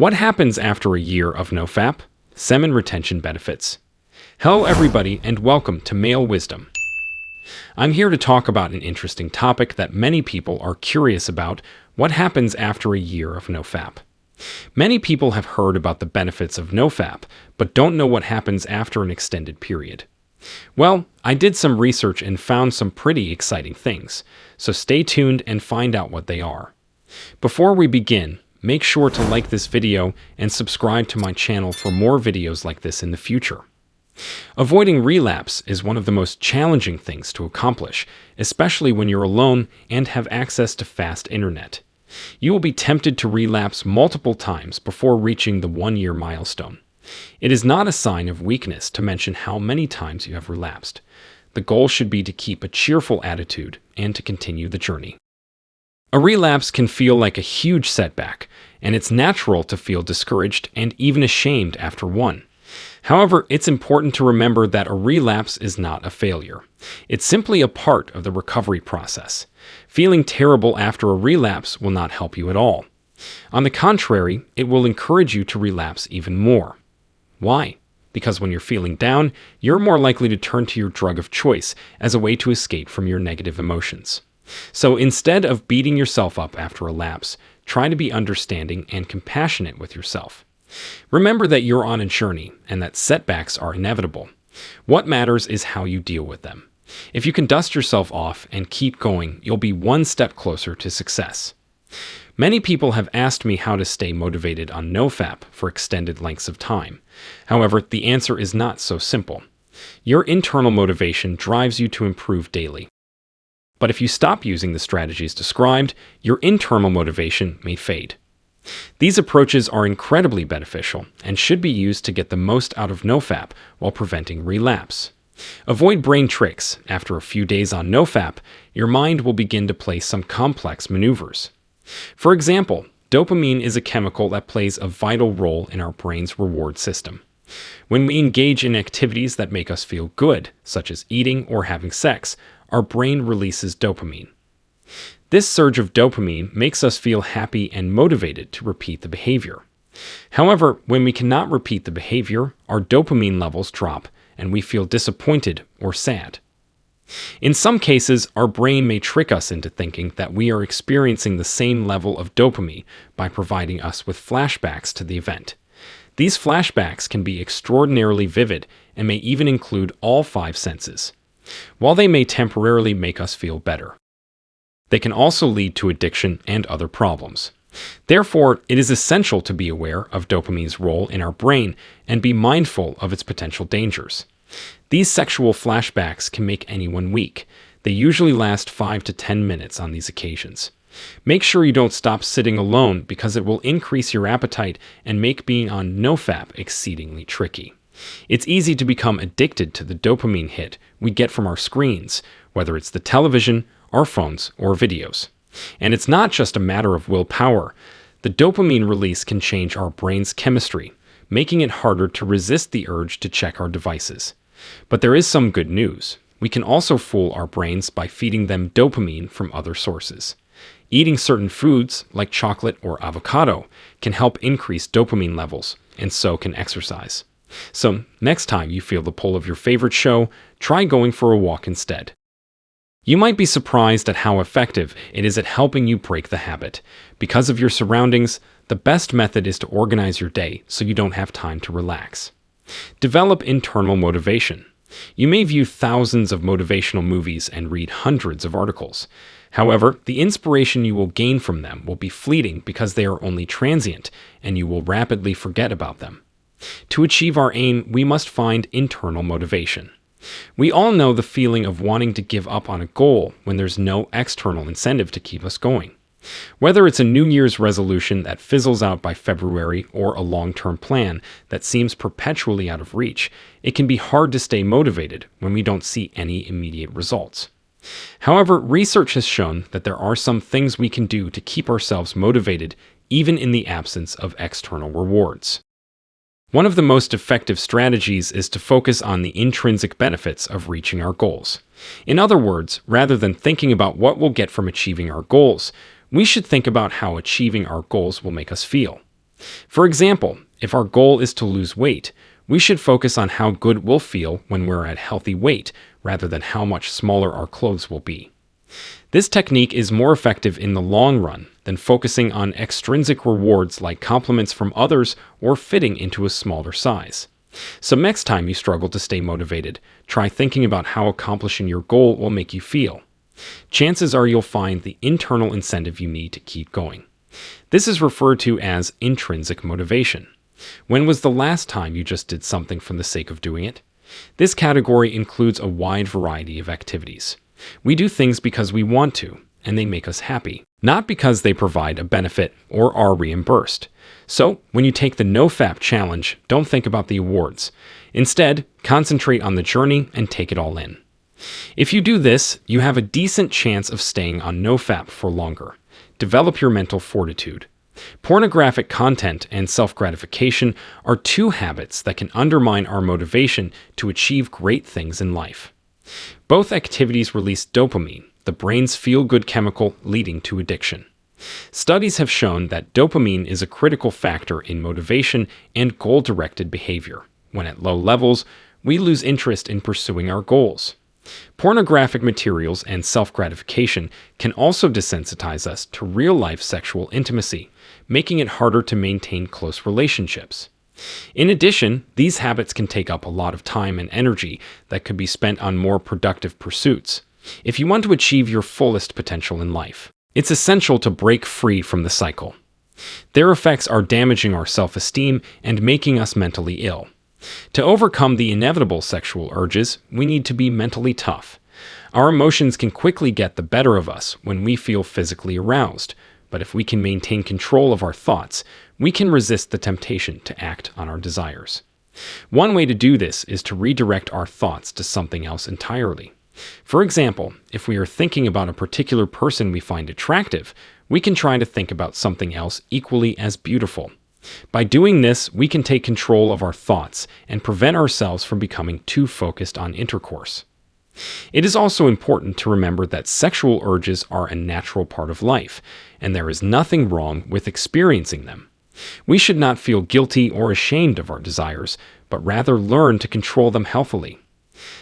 What happens after a year of NoFap? Semen retention benefits. Hello everybody and welcome to Male Wisdom. I'm here to talk about an interesting topic that many people are curious about: what happens after a year of NoFap. Many people have heard about the benefits of NoFap, but don't know what happens after an extended period. Well, I did some research and found some pretty exciting things, so stay tuned and find out what they are. Before we begin, make sure to like this video and subscribe to my channel for more videos like this in the future. Avoiding relapse is one of the most challenging things to accomplish, especially when you're alone and have access to fast internet. You will be tempted to relapse multiple times before reaching the 1-year milestone. It is not a sign of weakness to mention how many times you have relapsed. The goal should be to keep a cheerful attitude and to continue the journey. A relapse can feel like a huge setback, and it's natural to feel discouraged and even ashamed after one. However, it's important to remember that a relapse is not a failure. It's simply a part of the recovery process. Feeling terrible after a relapse will not help you at all. On the contrary, it will encourage you to relapse even more. Why? Because when you're feeling down, you're more likely to turn to your drug of choice as a way to escape from your negative emotions. So instead of beating yourself up after a lapse, try to be understanding and compassionate with yourself. Remember that you're on a journey and that setbacks are inevitable. What matters is how you deal with them. If you can dust yourself off and keep going, you'll be one step closer to success. Many people have asked me how to stay motivated on NoFap for extended lengths of time. However, the answer is not so simple. Your internal motivation drives you to improve daily. But if you stop using the strategies described, your internal motivation may fade. These approaches are incredibly beneficial and should be used to get the most out of NoFap while preventing relapse. Avoid brain tricks. After a few days on NoFap, your mind will begin to play some complex maneuvers. For example, dopamine is a chemical that plays a vital role in our brain's reward system. When we engage in activities that make us feel good, such as eating or having sex, our brain releases dopamine. This surge of dopamine makes us feel happy and motivated to repeat the behavior. However, when we cannot repeat the behavior, our dopamine levels drop and we feel disappointed or sad. In some cases, our brain may trick us into thinking that we are experiencing the same level of dopamine by providing us with flashbacks to the event. These flashbacks can be extraordinarily vivid and may even include all 5 senses. While they may temporarily make us feel better, they can also lead to addiction and other problems. Therefore, it is essential to be aware of dopamine's role in our brain and be mindful of its potential dangers. These sexual flashbacks can make anyone weak. They usually last 5 to 10 minutes on these occasions. Make sure you don't stop sitting alone because it will increase your appetite and make being on NoFap exceedingly tricky. It's easy to become addicted to the dopamine hit we get from our screens, whether it's the television, our phones, or videos. And it's not just a matter of willpower. The dopamine release can change our brain's chemistry, making it harder to resist the urge to check our devices. But there is some good news. We can also fool our brains by feeding them dopamine from other sources. Eating certain foods, like chocolate or avocado, can help increase dopamine levels, and so can exercise. So, next time you feel the pull of your favorite show, try going for a walk instead. You might be surprised at how effective it is at helping you break the habit. Because of your surroundings, the best method is to organize your day so you don't have time to relax. Develop internal motivation. You may view thousands of motivational movies and read hundreds of articles. However, the inspiration you will gain from them will be fleeting because they are only transient, and you will rapidly forget about them. To achieve our aim, we must find internal motivation. We all know the feeling of wanting to give up on a goal when there's no external incentive to keep us going. Whether it's a New Year's resolution that fizzles out by February or a long-term plan that seems perpetually out of reach, it can be hard to stay motivated when we don't see any immediate results. However, research has shown that there are some things we can do to keep ourselves motivated even in the absence of external rewards. One of the most effective strategies is to focus on the intrinsic benefits of reaching our goals. In other words, rather than thinking about what we'll get from achieving our goals, we should think about how achieving our goals will make us feel. For example, if our goal is to lose weight, we should focus on how good we'll feel when we're at healthy weight rather than how much smaller our clothes will be. This technique is more effective in the long run than focusing on extrinsic rewards like compliments from others or fitting into a smaller size. So next time you struggle to stay motivated, try thinking about how accomplishing your goal will make you feel. Chances are you'll find the internal incentive you need to keep going. This is referred to as intrinsic motivation. When was the last time you just did something for the sake of doing it? This category includes a wide variety of activities. We do things because we want to, and they make us happy, not because they provide a benefit or are reimbursed. So, when you take the NoFap challenge, don't think about the awards. Instead, concentrate on the journey and take it all in. If you do this, you have a decent chance of staying on NoFap for longer. Develop your mental fortitude. Pornographic content and self-gratification are two habits that can undermine our motivation to achieve great things in life. Both activities release dopamine, the brain's feel-good chemical leading to addiction. Studies have shown that dopamine is a critical factor in motivation and goal-directed behavior. When at low levels, we lose interest in pursuing our goals. Pornographic materials and self-gratification can also desensitize us to real-life sexual intimacy, making it harder to maintain close relationships. In addition, these habits can take up a lot of time and energy that could be spent on more productive pursuits. If you want to achieve your fullest potential in life, it's essential to break free from the cycle. Their effects are damaging our self-esteem and making us mentally ill. To overcome the inevitable sexual urges, we need to be mentally tough. Our emotions can quickly get the better of us when we feel physically aroused, but if we can maintain control of our thoughts, we can resist the temptation to act on our desires. One way to do this is to redirect our thoughts to something else entirely. For example, if we are thinking about a particular person we find attractive, we can try to think about something else equally as beautiful. By doing this, we can take control of our thoughts and prevent ourselves from becoming too focused on intercourse. It is also important to remember that sexual urges are a natural part of life, and there is nothing wrong with experiencing them. We should not feel guilty or ashamed of our desires, but rather learn to control them healthily.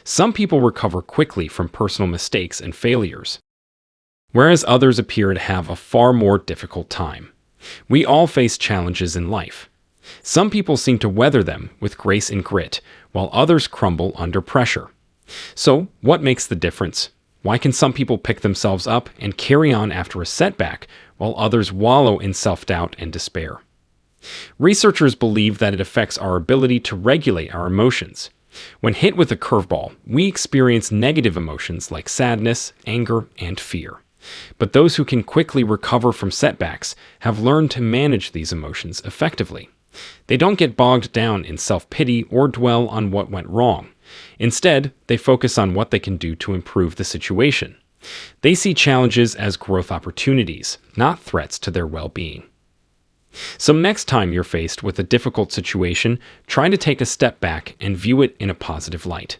Some people recover quickly from personal mistakes and failures, whereas others appear to have a far more difficult time. We all face challenges in life. Some people seem to weather them with grace and grit, while others crumble under pressure. So, what makes the difference? Why can some people pick themselves up and carry on after a setback, while others wallow in self-doubt and despair? Researchers believe that it affects our ability to regulate our emotions. When hit with a curveball, we experience negative emotions like sadness, anger, and fear. But those who can quickly recover from setbacks have learned to manage these emotions effectively. They don't get bogged down in self-pity or dwell on what went wrong. Instead, they focus on what they can do to improve the situation. They see challenges as growth opportunities, not threats to their well-being. So next time you're faced with a difficult situation, try to take a step back and view it in a positive light.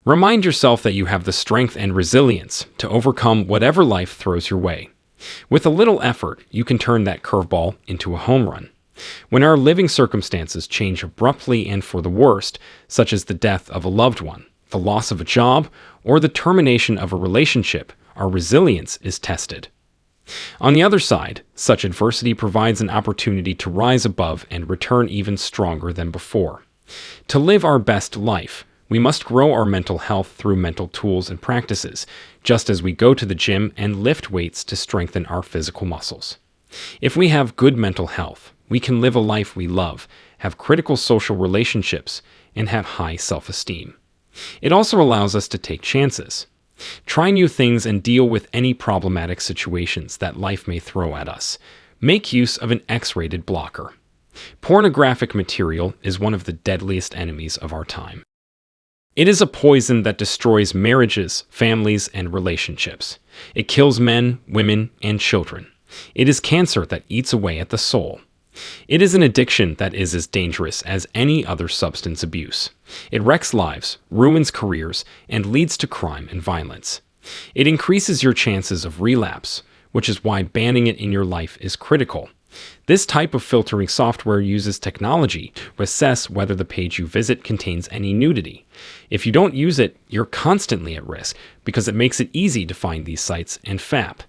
Remind yourself that you have the strength and resilience to overcome whatever life throws your way. With a little effort, you can turn that curveball into a home run. When our living circumstances change abruptly and for the worst, such as the death of a loved one, the loss of a job, or the termination of a relationship, our resilience is tested. On the other side, such adversity provides an opportunity to rise above and return even stronger than before. To live our best life, we must grow our mental health through mental tools and practices, just as we go to the gym and lift weights to strengthen our physical muscles. If we have good mental health, we can live a life we love, have critical social relationships, and have high self-esteem. It also allows us to take chances. Try new things and deal with any problematic situations that life may throw at us. Make use of an X-rated blocker. Pornographic material is one of the deadliest enemies of our time. It is a poison that destroys marriages, families, and relationships. It kills men, women, and children. It is cancer that eats away at the soul. It is an addiction that is as dangerous as any other substance abuse. It wrecks lives, ruins careers, and leads to crime and violence. It increases your chances of relapse, which is why banning it in your life is critical. This type of filtering software uses technology to assess whether the page you visit contains any nudity. If you don't use it, you're constantly at risk because it makes it easy to find these sites and FAP.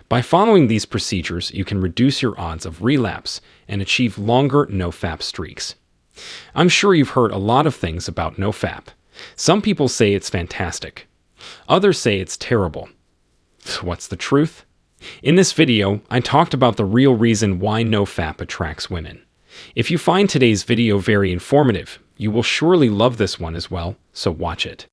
By following these procedures, you can reduce your odds of relapse and achieve longer NoFap streaks. I'm sure you've heard a lot of things about NoFap. Some people say it's fantastic. Others say it's terrible. What's the truth? In this video, I talked about the real reason why NoFap attracts women. If you find today's video very informative, you will surely love this one as well, so watch it.